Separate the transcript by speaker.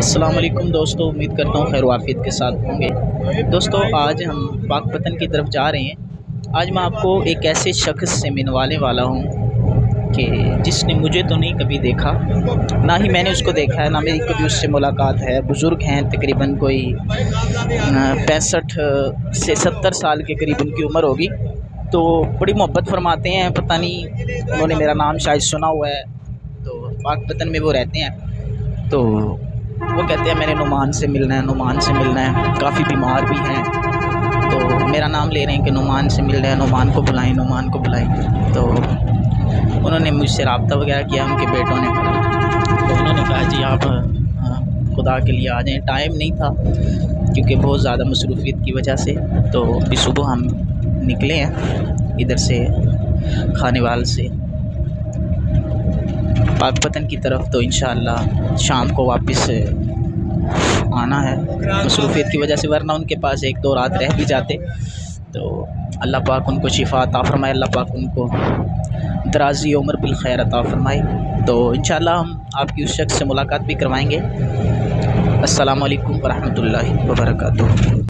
Speaker 1: अस्सलाम वालेकुम दोस्तों, उम्मीद करता हूँ खैर वाफियत के साथ होंगे। दोस्तों आज हम पाकपतन की तरफ जा रहे हैं। आज मैं आपको एक ऐसे शख्स से मिलवाने वाला हूँ कि जिसने मुझे तो नहीं कभी देखा, ना ही मैंने उसको देखा है, ना मेरी कभी उससे मुलाकात है। बुज़ुर्ग हैं, तकरीबन कोई 65 से 70 साल के करीब उनकी उम्र होगी। तो बड़ी मोहब्बत फरमाते हैं, पता नहीं उन्होंने मेरा नाम शायद सुना हुआ है। तो पाकपतन में वो रहते हैं। तो वो कहते हैं मैंने नुमान से मिलना है, नुमान से मिलना है। काफ़ी बीमार भी हैं, तो मेरा नाम ले रहे हैं कि नुमान से मिल रहे हैं, नुमान को बुलाएं, नुमान को बुलाएं। तो उन्होंने मुझसे रब्ता वगैरह किया, उनके बेटों ने। तो उन्होंने कहा जी आप खुदा के लिए आ जाएं। टाइम नहीं था क्योंकि बहुत ज़्यादा मसरूफ़ियत की वजह से। तो अभी सुबह हम निकले हैं इधर से, खानेवाल से पाकपतन की तरफ। तो इंशाअल्लाह शाम को वापस आना है मसरूफ़ियत की वजह से, वरना उनके पास एक दो रात रह भी जाते। तो अल्लाह पाक उनको शिफ़ा अता फ़रमाए, अल्लाह पाक उनको दराज़ी उम्र बिल खैर अता फ़रमाए। तो इंशाअल्लाह हम आपकी उस शख्स से मुलाकात भी करवाएंगे। अस्सलामु अलैकुम व रहमतुल्लाहि व बरकातुहू।